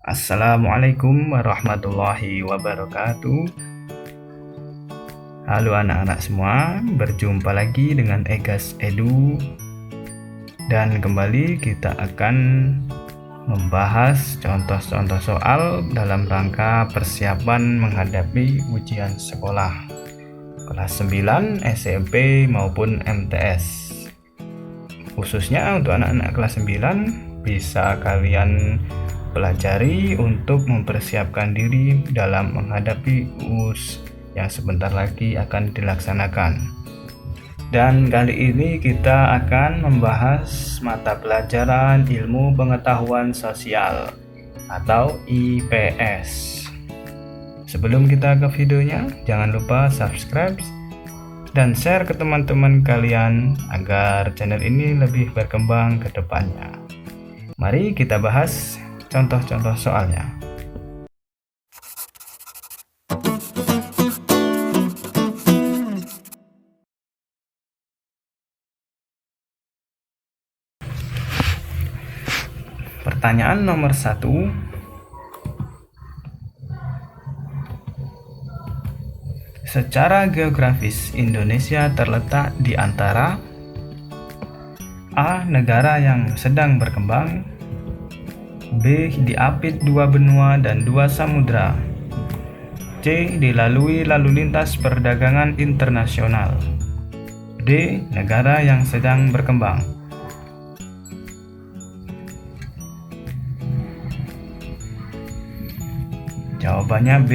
Assalamualaikum warahmatullahi wabarakatuh. Halo anak-anak semua, berjumpa lagi dengan Egas Edu. Dan kembali kita akan membahas contoh-contoh soal dalam rangka persiapan menghadapi ujian sekolah kelas 9 SMP maupun MTS. Khususnya untuk anak-anak kelas 9 bisa kalian pelajari untuk mempersiapkan diri dalam menghadapi US yang sebentar lagi akan dilaksanakan. Dan kali ini kita akan membahas mata pelajaran Ilmu Pengetahuan Sosial atau IPS. Sebelum kita ke videonya, jangan lupa subscribe dan share ke teman-teman kalian agar channel ini lebih berkembang ke depannya. Mari kita bahas contoh-contoh soalnya. Pertanyaan nomor 1. Secara geografis, Indonesia terletak di antara A. Negara yang sedang berkembang, B. Diapit dua benua dan dua samudra, C. Dilalui lalu lintas perdagangan internasional, D. Negara yang sedang berkembang. Jawabannya B.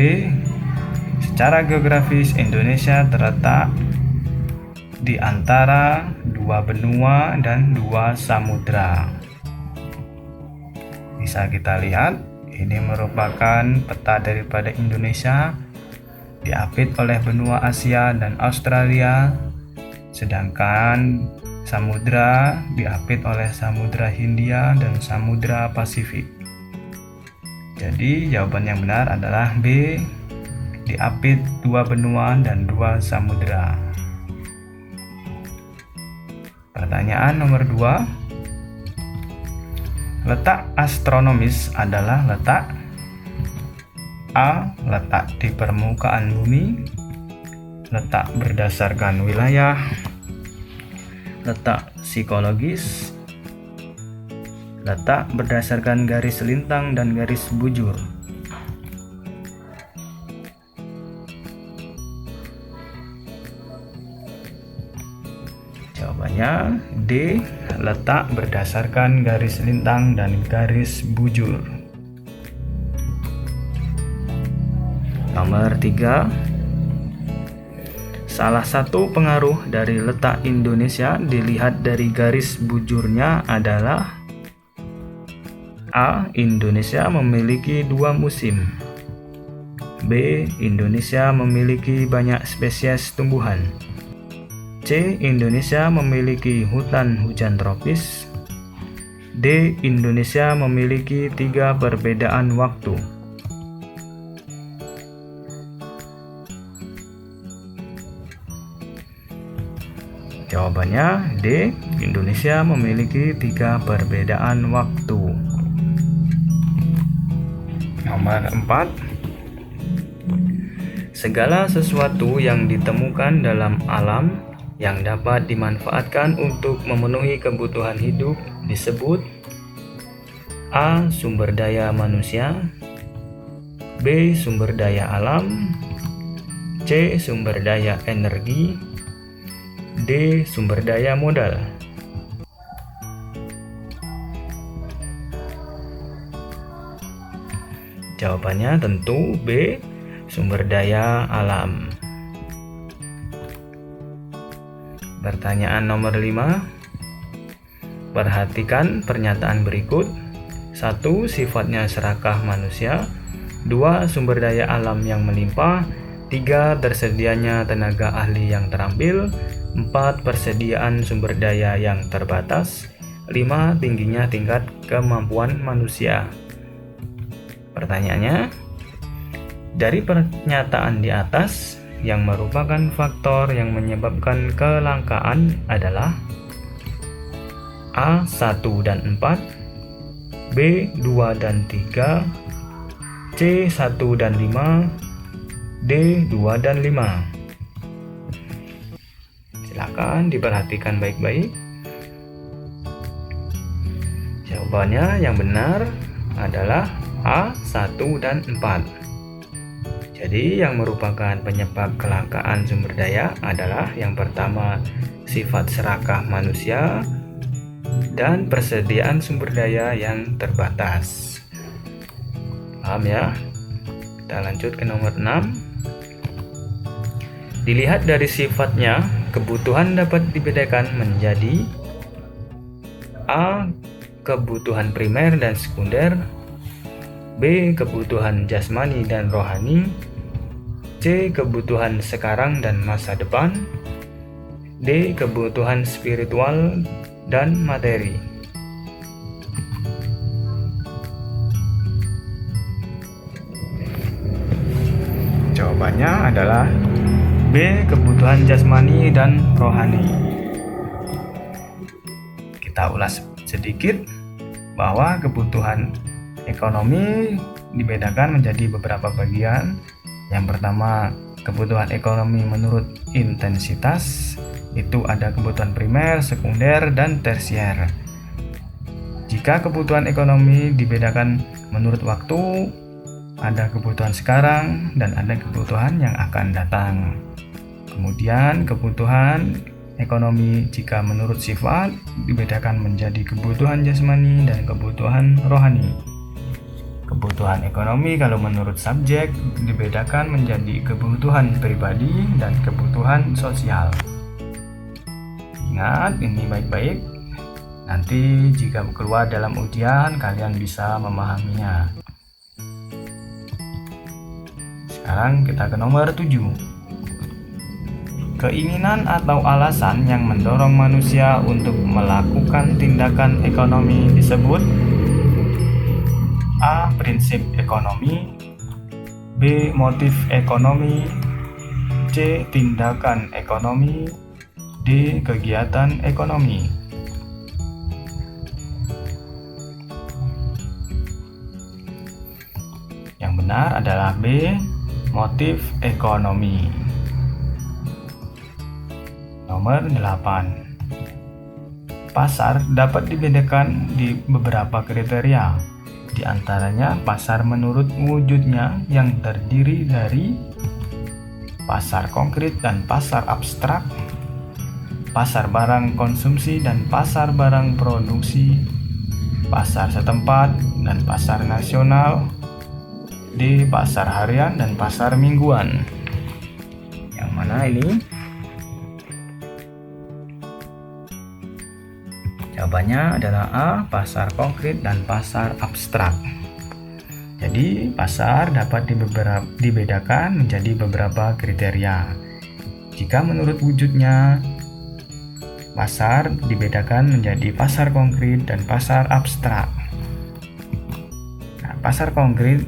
Secara geografis Indonesia terletak di antara dua benua dan dua samudra. Bisa kita lihat, ini merupakan peta daripada Indonesia, diapit oleh benua Asia dan Australia, sedangkan samudra diapit oleh Samudra Hindia dan Samudra Pasifik. Jadi jawaban yang benar adalah B, diapit dua benua dan dua samudra. Pertanyaan nomor 2. Letak astronomis adalah letak A. Letak di permukaan bumi, letak berdasarkan wilayah, letak psikologis, letak berdasarkan garis lintang dan garis bujur. Jawabannya D. Letak berdasarkan garis lintang dan garis bujur. Nomor 3. Salah satu pengaruh dari letak Indonesia dilihat dari garis bujurnya adalah A. Indonesia memiliki dua musim, B. Indonesia memiliki banyak spesies tumbuhan, C. Indonesia memiliki hutan hujan tropis, D. Indonesia memiliki 3 perbedaan waktu. Jawabannya D. Indonesia memiliki 3 perbedaan waktu. Nomor 4. Segala sesuatu yang ditemukan dalam alam yang dapat dimanfaatkan untuk memenuhi kebutuhan hidup disebut A. Sumber daya manusia, B. Sumber daya alam, C. Sumber daya energi, D. Sumber daya modal. Jawabannya tentu B. Sumber daya alam. Pertanyaan nomor 5. Perhatikan pernyataan berikut. 1. Sifatnya serakah manusia, 2. Sumber daya alam yang melimpah, 3. Tersedianya tenaga ahli yang terampil, 4. Persediaan sumber daya yang terbatas, 5. Tingginya tingkat kemampuan manusia. Pertanyaannya, dari pernyataan di atas, yang merupakan faktor yang menyebabkan kelangkaan adalah A. 1 dan 4, B. 2 dan 3, C 1 dan 5, D 2 dan 5. Silakan diperhatikan baik-baik. Jawabannya yang benar adalah A 1 dan 4. Jadi yang merupakan penyebab kelangkaan sumber daya adalah yang pertama sifat serakah manusia dan persediaan sumber daya yang terbatas. Paham ya? Kita lanjut ke nomor 6. Dilihat dari sifatnya, kebutuhan dapat dibedakan menjadi A. Kebutuhan primer dan sekunder, B. Kebutuhan jasmani dan rohani, C. Kebutuhan sekarang dan masa depan, D. Kebutuhan spiritual dan materi. Jawabannya adalah B. Kebutuhan jasmani dan rohani. Kita ulas sedikit bahwa kebutuhan ekonomi dibedakan menjadi beberapa bagian. Yang pertama, kebutuhan ekonomi menurut intensitas, itu ada kebutuhan primer, sekunder, dan tersier. Jika kebutuhan ekonomi dibedakan menurut waktu, ada kebutuhan sekarang dan ada kebutuhan yang akan datang. Kemudian kebutuhan ekonomi jika menurut sifat dibedakan menjadi kebutuhan jasmani dan kebutuhan rohani. Kebutuhan ekonomi kalau menurut subjek dibedakan menjadi kebutuhan pribadi dan kebutuhan sosial. Ingat ini baik-baik. Nanti jika keluar dalam ujian kalian bisa memahaminya. Sekarang kita ke nomor 7. Keinginan atau alasan yang mendorong manusia untuk melakukan tindakan ekonomi disebut A. Prinsip ekonomi, B. Motif ekonomi, C. Tindakan ekonomi, D. Kegiatan ekonomi. Yang benar adalah B. Motif ekonomi. Nomor 8. Pasar dapat dibedakan di beberapa kriteria. Di antaranya pasar menurut wujudnya yang terdiri dari pasar konkret dan pasar abstrak, pasar barang konsumsi dan pasar barang produksi, pasar setempat dan pasar nasional, D. Pasar harian dan pasar mingguan. Yang mana ini? Jawabannya adalah A. Pasar konkret dan pasar abstrak. Jadi pasar dapat dibedakan menjadi beberapa kriteria. Jika menurut wujudnya, pasar dibedakan menjadi pasar konkret dan pasar abstrak. Nah, pasar konkret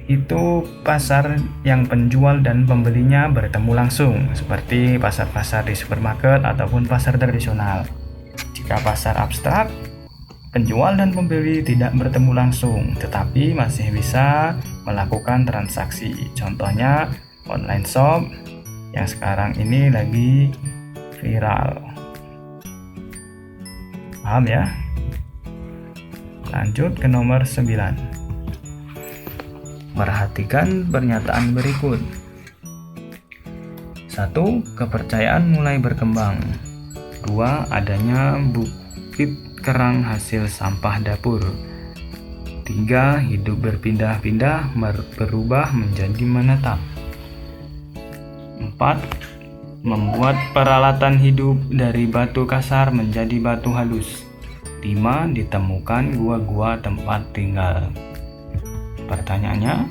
itu pasar yang penjual dan pembelinya bertemu langsung, seperti pasar-pasar di supermarket ataupun pasar tradisional. Jika pasar abstrak, penjual dan pembeli tidak bertemu langsung, tetapi masih bisa melakukan transaksi. Contohnya online shop yang sekarang ini lagi viral. Paham ya? Lanjut ke nomor 9. Perhatikan pernyataan berikut. 1. Kepercayaan mulai berkembang. 2. Adanya bukit kerang hasil sampah dapur. 3. Hidup berpindah-pindah berubah menjadi menetap. 4. Membuat peralatan hidup dari batu kasar menjadi batu halus. 5. Ditemukan gua-gua tempat tinggal. Pertanyaannya,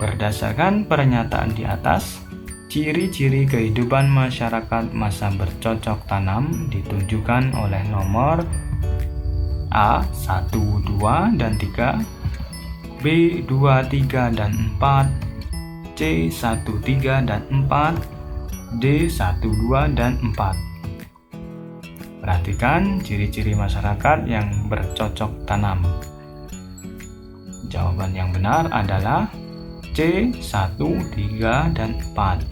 berdasarkan pernyataan di atas, ciri-ciri kehidupan masyarakat masa bercocok tanam ditunjukkan oleh nomor A. 1, 2, dan 3, B. 2, 3, dan 4, C. 1, 3, dan 4, D. 1, 2, dan 4. Perhatikan ciri-ciri masyarakat yang bercocok tanam. Jawaban yang benar adalah C, 1, 3, dan 4.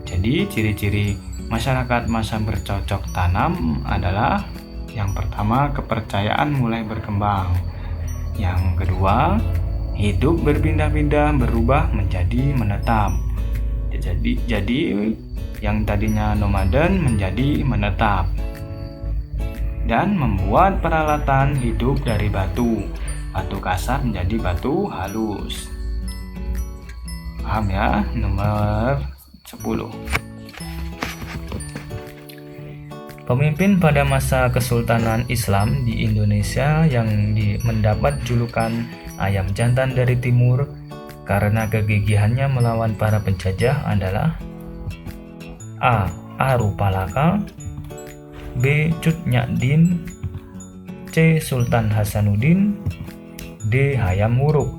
Jadi ciri-ciri masyarakat masa bercocok tanam adalah yang pertama, kepercayaan mulai berkembang. Yang kedua, hidup berpindah-pindah berubah menjadi menetap. Jadi yang tadinya nomaden menjadi menetap. Dan membuat peralatan hidup dari batu. Batu kasar menjadi batu halus. Paham ya? Nomor 10. Pemimpin pada masa Kesultanan Islam di Indonesia yang mendapat julukan ayam jantan dari timur karena kegigihannya melawan para penjajah adalah A. Arupalaka, B. Cut Nyak-din, C. Sultan Hasanuddin, D. Hayam Wuruk.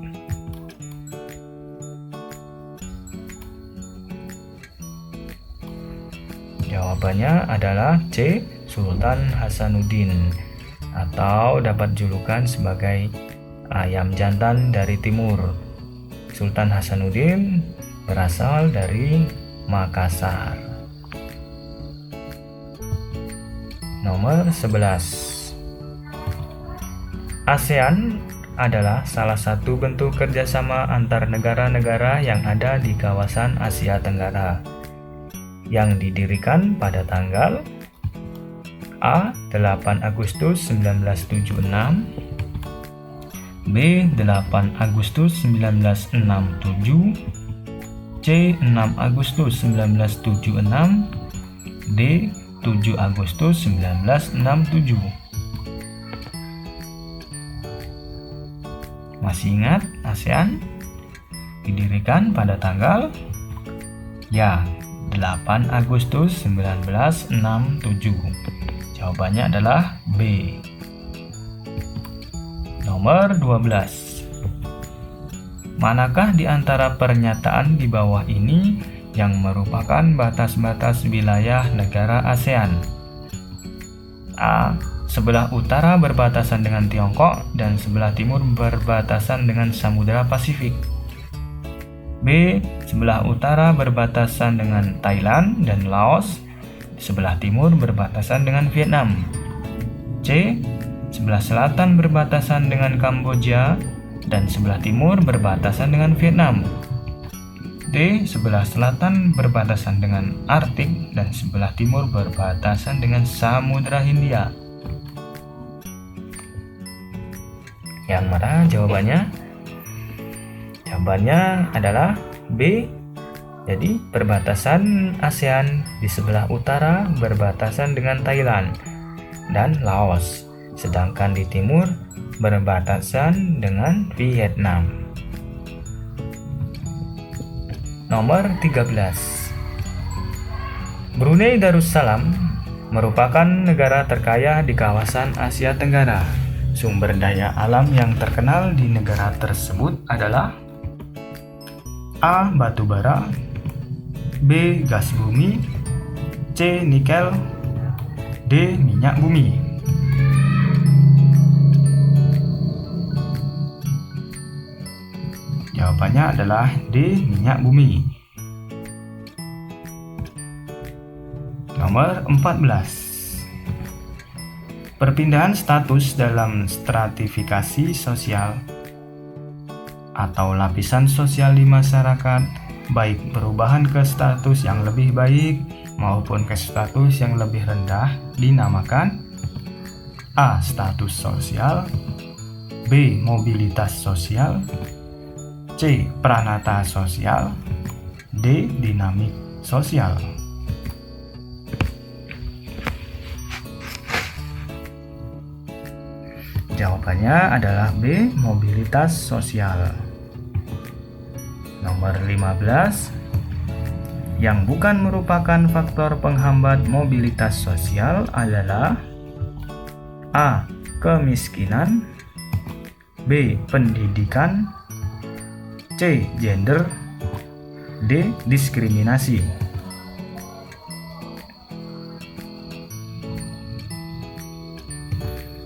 Jawabannya adalah C. Sultan Hasanuddin, atau dapat julukan sebagai ayam jantan dari timur. Sultan Hasanuddin berasal dari Makassar. Nomor 11. ASEAN adalah salah satu bentuk kerjasama antar negara-negara yang ada di kawasan Asia Tenggara, yang didirikan pada tanggal A. 8 Agustus 1976, B. 8 Agustus 1967, C. 6 Agustus 1976, D. 7 Agustus 1967. Masih ingat ASEAN didirikan pada tanggal 8 Agustus 1967. Jawabannya adalah B. Nomor 12. Manakah di antara pernyataan di bawah ini yang merupakan batas-batas wilayah negara ASEAN? A. Sebelah utara berbatasan dengan Tiongkok dan sebelah timur berbatasan dengan Samudra Pasifik. B. Sebelah utara berbatasan dengan Thailand dan Laos, sebelah timur berbatasan dengan Vietnam. C. Sebelah selatan berbatasan dengan Kamboja dan sebelah timur berbatasan dengan Vietnam. D. Sebelah selatan berbatasan dengan Arktik dan sebelah timur berbatasan dengan Samudra Hindia. Yang mana jawabannya? Jawabannya adalah B. Jadi perbatasan ASEAN di sebelah utara berbatasan dengan Thailand dan Laos, sedangkan di timur berbatasan dengan Vietnam. Nomor 13. Brunei Darussalam merupakan negara terkaya di kawasan Asia Tenggara. Sumber daya alam yang terkenal di negara tersebut adalah A. Batu bara, B. Gas bumi, C. Nikel, D. Minyak bumi. Jawabannya adalah D. Minyak bumi. Nomor 14. Perpindahan status dalam stratifikasi sosial atau lapisan sosial di masyarakat, baik perubahan ke status yang lebih baik maupun ke status yang lebih rendah, dinamakan A. Status sosial, B. Mobilitas sosial, C. Pranata sosial, D. Dinamik sosial. Jawabannya adalah B. Mobilitas sosial. Nomor 15. Yang bukan merupakan faktor penghambat mobilitas sosial adalah A. Kemiskinan, B. Pendidikan, C. Gender, D. Diskriminasi.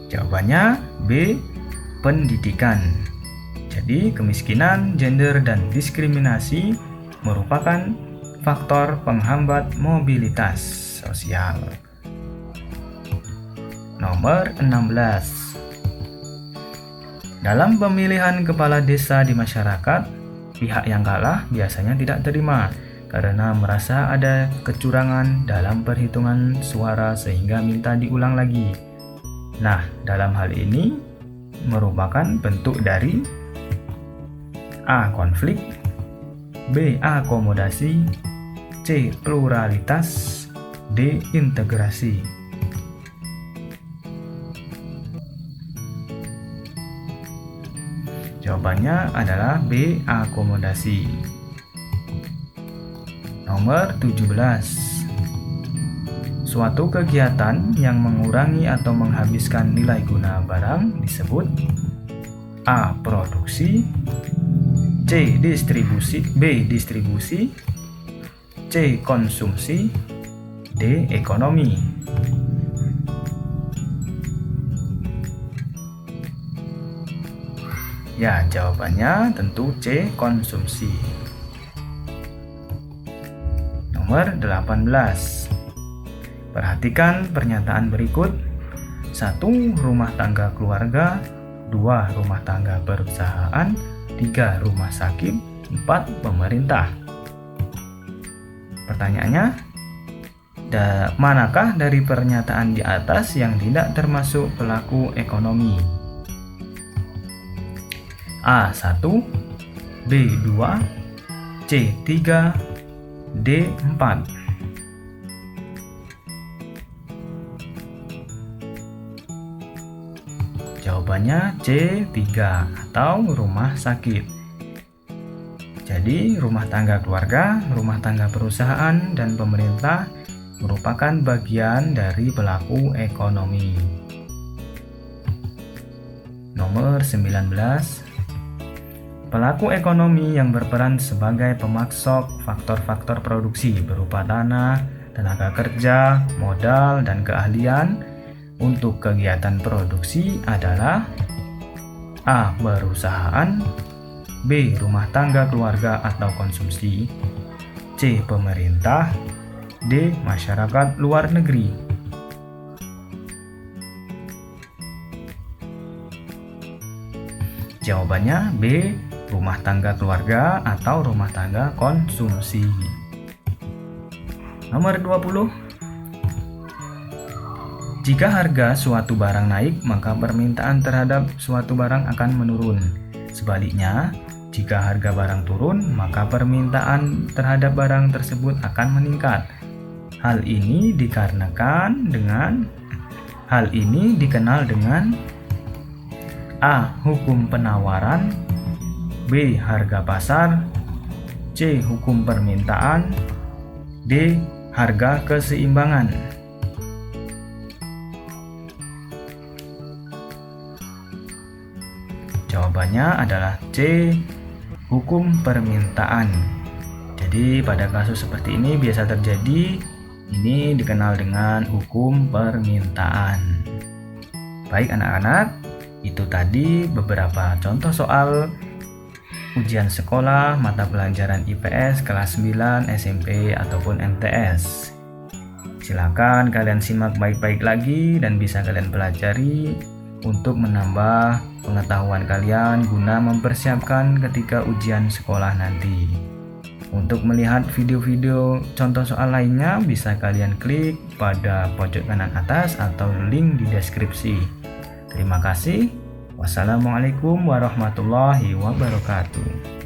Jawabannya B. Pendidikan. Jadi, kemiskinan, gender, dan diskriminasi merupakan faktor penghambat mobilitas sosial. Nomor 16. Dalam pemilihan kepala desa di masyarakat, pihak yang kalah biasanya tidak terima karena merasa ada kecurangan dalam perhitungan suara sehingga minta diulang lagi. Nah, dalam hal ini merupakan bentuk dari A. Konflik, B. Akomodasi, C. Pluralitas, D. Integrasi. Jawabannya adalah B. Akomodasi. Nomor 17. Suatu kegiatan yang mengurangi atau menghabiskan nilai guna barang disebut A. Produksi, C. Distribusi, B. Distribusi, C. Konsumsi, D. Ekonomi. Ya, jawabannya tentu C. Konsumsi. Nomor 18. Perhatikan pernyataan berikut. 1. Rumah tangga keluarga, 2. Rumah tangga perusahaan, 3. Rumah sakit, 4. Pemerintah. Pertanyaannya, manakah dari pernyataan di atas yang tidak termasuk pelaku ekonomi? A. 1, B. 2, C. 3, D. 4. Jawabannya C. 3 atau rumah sakit. Jadi, rumah tangga keluarga, rumah tangga perusahaan, dan pemerintah merupakan bagian dari pelaku ekonomi. Nomor 19. Pelaku ekonomi yang berperan sebagai pemaksok faktor-faktor produksi berupa tanah, tenaga kerja, modal, dan keahlian untuk kegiatan produksi adalah A. Perusahaan, B. Rumah tangga keluarga atau konsumsi, C. Pemerintah, D. Masyarakat luar negeri. Jawabannya B. Rumah tangga keluarga atau rumah tangga konsumsi. Nomor 20. Jika harga suatu barang naik, maka permintaan terhadap suatu barang akan menurun. Sebaliknya, jika harga barang turun, maka permintaan terhadap barang tersebut akan meningkat. Hal ini dikenal dengan A. Hukum penawaran, B. Harga pasar, C. Hukum permintaan, D. Harga keseimbangan. Jawabannya adalah C. Hukum permintaan. Jadi pada kasus seperti ini biasa terjadi, ini dikenal dengan hukum permintaan. Baik anak-anak, itu tadi beberapa contoh soal ujian sekolah mata pelajaran IPS kelas 9 SMP ataupun MTS. Silakan kalian simak baik-baik lagi dan bisa kalian pelajari untuk menambah pengetahuan kalian guna mempersiapkan ketika ujian sekolah nanti. Untuk melihat video-video contoh soal lainnya bisa kalian klik pada pojok kanan atas atau link di deskripsi. Terima kasih. Wassalamualaikum warahmatullahi wabarakatuh.